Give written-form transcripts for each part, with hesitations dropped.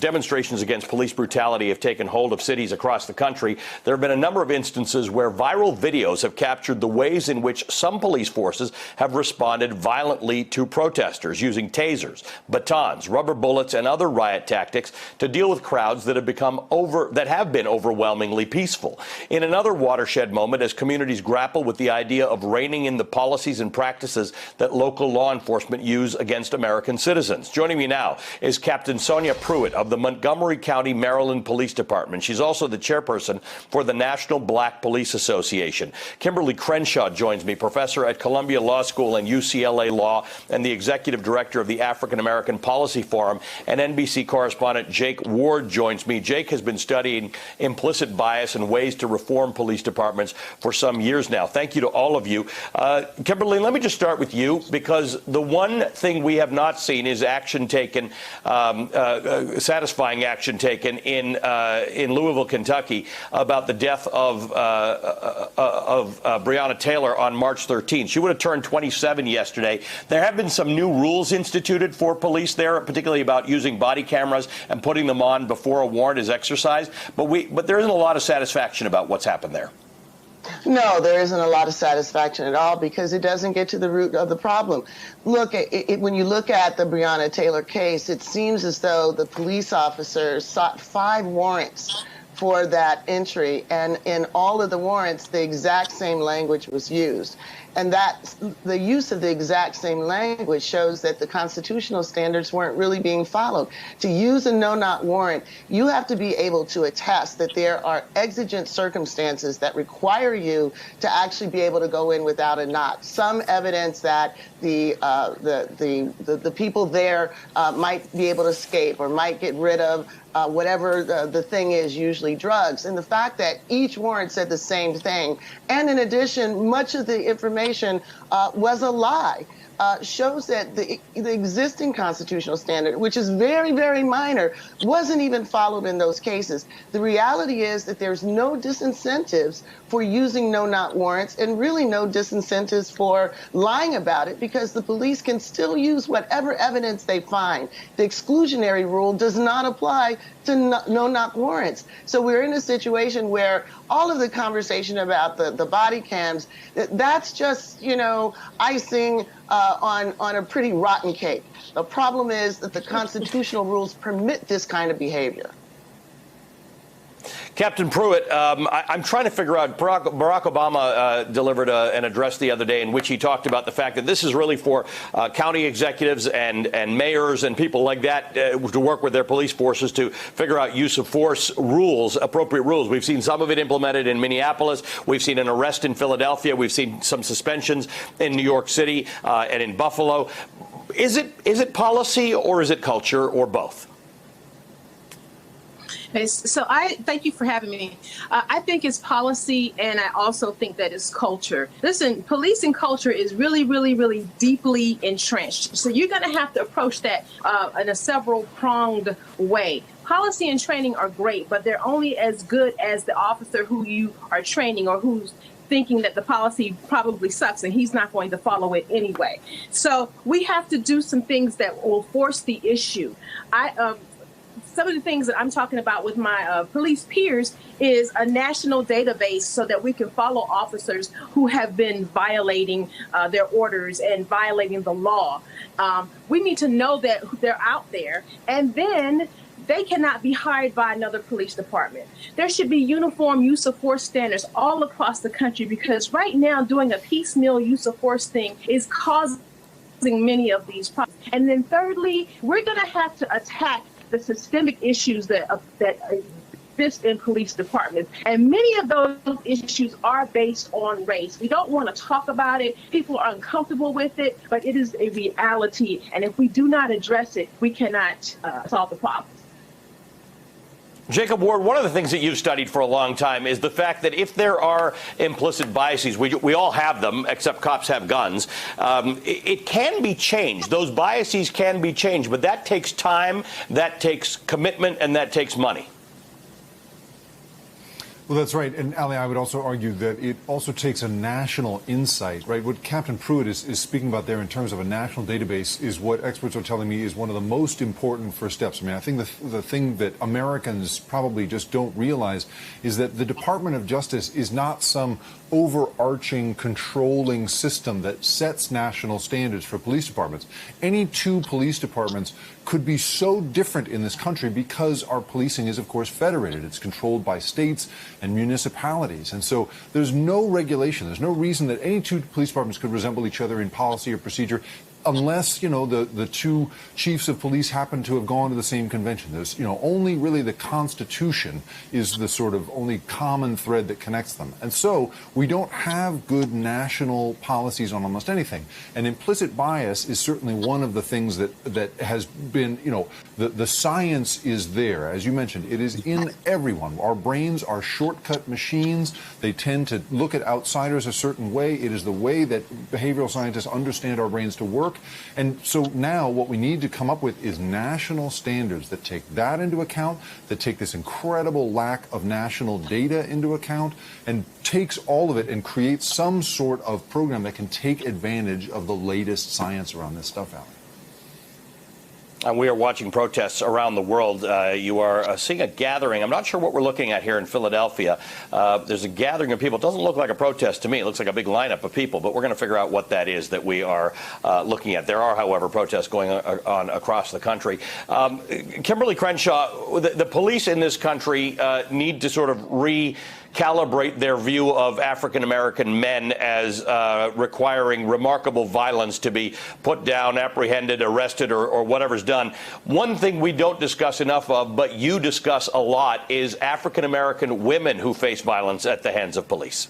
Demonstrations against police brutality have taken hold of cities across the country. There have been a number of instances where viral videos have captured the ways in which some police forces have responded violently to protesters, using tasers, batons, rubber bullets, and other riot tactics to deal with crowds that have been overwhelmingly peaceful. In another watershed moment, as communities grapple with the idea of reining in the policies and practices that local law enforcement use against American citizens. Joining me now is Captain Sonia Pruitt of the Montgomery County, Maryland Police Department. She's also the chairperson for the National Black Police Association. Kimberly Crenshaw joins me, professor at Columbia Law School and UCLA Law, and the executive director of the African American Policy Forum. And NBC correspondent Jake Ward joins me. Jake has been studying implicit bias and ways to reform police departments for some years now. Thank you to all of you. Kimberly, let me just start with you, because the one thing we have not seen is action taken, satisfying action taken in Louisville, Kentucky, about the death of Breonna Taylor on March 13th. She would have turned 27 yesterday. There have been some new rules instituted for police there, particularly about using body cameras and putting them on before a warrant is exercised. But there isn't a lot of satisfaction about what's happened there. No, there isn't a lot of satisfaction at all, because it doesn't get to the root of the problem. Look, when you look at the Breonna Taylor case, it seems as though the police officers sought 5 warrants for that entry, and in all of the warrants, the exact same language was used. And that the use of the exact same language shows that the constitutional standards weren't really being followed. To use a no-knock warrant, you have to be able to attest that there are exigent circumstances that require you to actually be able to go in without a knock. Some evidence that the people there might be able to escape or might get rid of whatever the thing is, usually drugs. And the fact that each warrant said the same thing, and in addition, much of the information was a lie, shows that the existing constitutional standard, which is very, very minor, wasn't even followed in those cases. The reality is that there's no disincentives for using no-knock warrants, and really no disincentives for lying about it, because the police can still use whatever evidence they find. The exclusionary rule does not apply to no-knock warrants. So we're in a situation where all of the conversation about the body cams, that's just, icing on a pretty rotten cake. The problem is that the constitutional rules permit this kind of behavior. Captain Pruitt, I'm trying to figure out, Barack Obama delivered an address the other day in which he talked about the fact that this is really for county executives and mayors and people like that to work with their police forces to figure out use of force rules, appropriate rules. We've seen some of it implemented in Minneapolis. We've seen an arrest in Philadelphia. We've seen some suspensions in New York City and in Buffalo. Is it policy, or is it culture, or both? So I thank you for having me. I think it's policy, and I also think that it's culture. Listen, policing culture is really, really, really deeply entrenched. So you're going to have to approach that in a several-pronged way. Policy and training are great, but they're only as good as the officer who you are training, or who's thinking that the policy probably sucks and he's not going to follow it anyway. So we have to do some things that will force the issue. Some of the things that I'm talking about with my police peers is a national database, so that we can follow officers who have been violating their orders and violating the law. We need to know that they're out there, and then they cannot be hired by another police department. There should be uniform use of force standards all across the country, because right now doing a piecemeal use of force thing is causing many of these problems. And then thirdly, we're going to have to attack the systemic issues that exist in police departments. And many of those issues are based on race. We don't want to talk about it. People are uncomfortable with it, but it is a reality. And if we do not address it, we cannot solve the problem. Jacob Ward, one of the things that you've studied for a long time is the fact that if there are implicit biases, we all have them, except cops have guns, it can be changed. Those biases can be changed, but that takes time, that takes commitment, and that takes money. Well, that's right. And Ali, I would also argue that it also takes a national insight, right? What Captain Pruitt is speaking about there in terms of a national database is what experts are telling me is one of the most important first steps. I mean, I think the thing that Americans probably just don't realize is that the Department of Justice is not some overarching controlling system that sets national standards for police departments. Any two police departments could be so different in this country because our policing is, of course, federated. It's controlled by states and municipalities. And so there's no regulation. There's no reason that any two police departments could resemble each other in policy or procedure unless, you know, the two chiefs of police happen to have gone to the same convention. There's, you know, only really the Constitution is the sort of only common thread that connects them. And so we don't have good national policies on almost anything. And implicit bias is certainly one of the things that has been, you know, the science is there. As you mentioned, it is in everyone. Our brains are shortcut machines. They tend to look at outsiders a certain way. It is the way that behavioral scientists understand our brains to work. And so now what we need to come up with is national standards that take that into account, that take this incredible lack of national data into account, and takes all of it and creates some sort of program that can take advantage of the latest science around this stuff, Ali. And we are watching protests around the world. You are seeing a gathering. I'm not sure what we're looking at here in Philadelphia. There's a gathering of people. It doesn't look like a protest to me. It looks like a big lineup of people, but we're going to figure out what that is that we are looking at. There are, however, protests going on across the country. Kimberly Crenshaw, the police in this country need to sort of recalibrate their view of African-American men as requiring remarkable violence to be put down, apprehended, arrested, or whatever's done. One thing we don't discuss enough of, but you discuss a lot, is African-American women who face violence at the hands of police.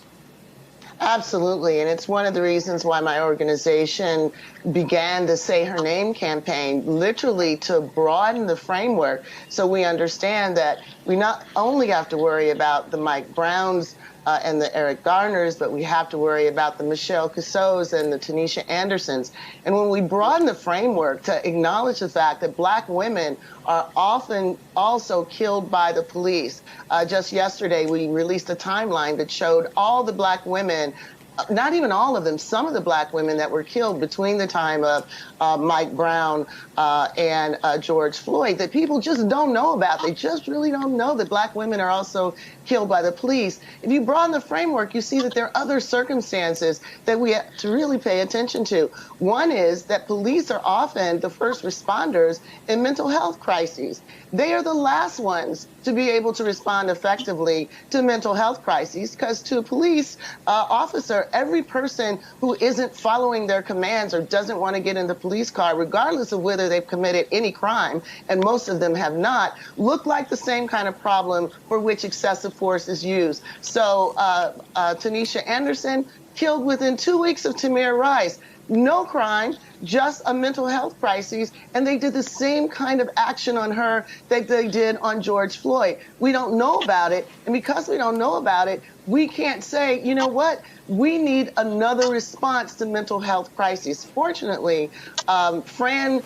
Absolutely. And it's one of the reasons why my organization began the Say Her Name campaign, literally to broaden the framework so we understand that we not only have to worry about the Mike Browns and the Eric Garners, but we have to worry about the Michelle Cusseaus and the Tanisha Andersons. And when we broaden the framework to acknowledge the fact that Black women are often also killed by the police. Just yesterday, we released a timeline that showed all the Black women, not even all of them, some of the Black women that were killed between the time of Mike Brown and George Floyd that people just don't know about. They just really don't know that Black women are also killed by the police. If you broaden the framework, you see that there are other circumstances that we have to really pay attention to. One is that police are often the first responders in mental health crises. They are the last ones to be able to respond effectively to mental health crises, because to a police officer, every person who isn't following their commands or doesn't want to get in the police car, regardless of whether they've committed any crime, and most of them have not, look like the same kind of problem for which excessive force is used. So Tanisha Anderson killed within 2 weeks of Tamir Rice. No crime, just a mental health crisis, and they did the same kind of action on her that they did on George Floyd. We don't know about it, and because we don't know about it, we can't say, you know what, we need another response to mental health crises. Fortunately, Fran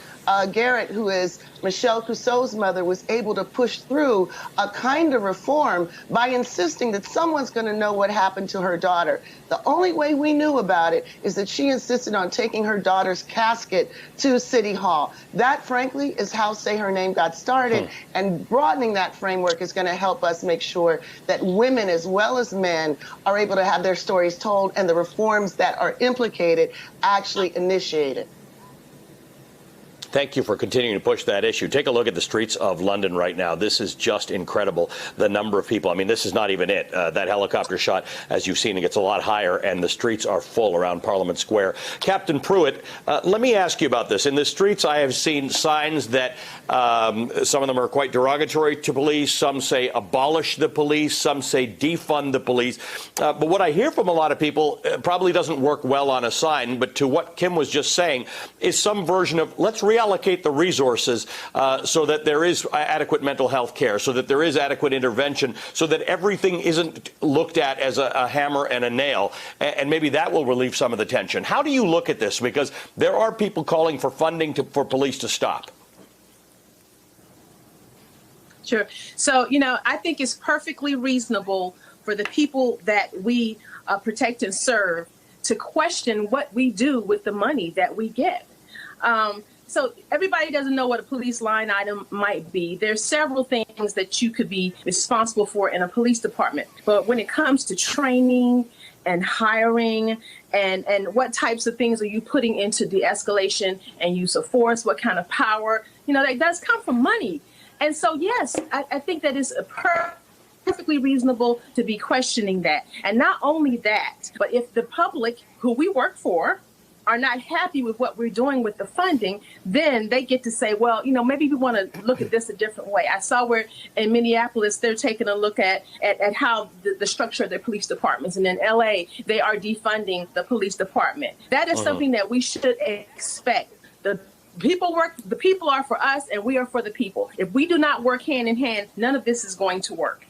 Garrett, who is Michelle Cusseau's mother, was able to push through a kind of reform by insisting that someone's going to know what happened to her daughter. The only way we knew about it is that she insisted on taking her daughter's casket to City Hall. That, frankly, is how Say Her Name got started, and broadening that framework is going to help us make sure that women as well as men are able to have their stories told and the reforms that are implicated actually initiated. Thank you for continuing to push that issue. Take a look at the streets of London right now. This is just incredible, the number of people. I mean, this is not even it. That helicopter shot, as you've seen, it gets a lot higher, and the streets are full around Parliament Square. Captain Pruitt, let me ask you about this. In the streets, I have seen signs that some of them are quite derogatory to police. Some say abolish the police. Some say defund the police. But what I hear from a lot of people probably doesn't work well on a sign, but to what Kim was just saying, is some version of let's reallocate the resources so that there is adequate mental health care, so that there is adequate intervention, so that everything isn't looked at as a hammer and a nail, and maybe that will relieve some of the tension. How do you look at this? Because there are people calling for funding for police to stop. Sure. So, I think it's perfectly reasonable for for the people that we protect and serve to question what we do with the money that we get. So everybody doesn't know what a police line item might be. There's several things that you could be responsible for in a police department. But when it comes to training and hiring and what types of things are you putting into de-escalation and use of force, what kind of power, that does come from money. And so, yes, I think that is perfectly reasonable to be questioning that. And not only that, but if the public who we work for are not happy with what we're doing with the funding, then they get to say, well, maybe we want to look at this a different way. I saw where in Minneapolis, they're taking a look at how the structure of their police departments. And in LA, they are defunding the police department. That is something that we should expect. The people are for us and we are for the people. If we do not work hand in hand, none of this is going to work.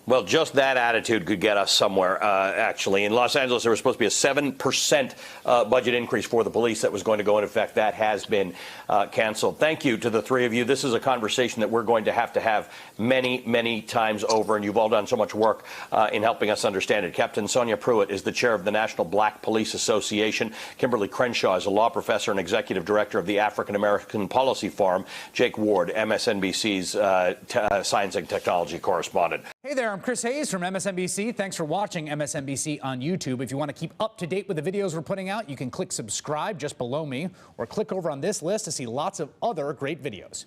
Well, just that attitude could get us somewhere, actually. In Los Angeles, there was supposed to be a 7% budget increase for the police that was going to go into effect. That has been canceled. Thank you to the three of you. This is a conversation that we're going to have many, many times over, and you've all done so much work in helping us understand it. Captain Sonja Pruitt is the chair of the National Black Police Association. Kimberly Crenshaw is a law professor and executive director of the African American Policy Forum. Jake Ward, MSNBC's science and technology correspondent. Hey there, I'm Chris Hayes from MSNBC. Thanks for watching MSNBC on YouTube. If you want to keep up to date with the videos we're putting out, you can click subscribe just below me or click over on this list to see lots of other great videos.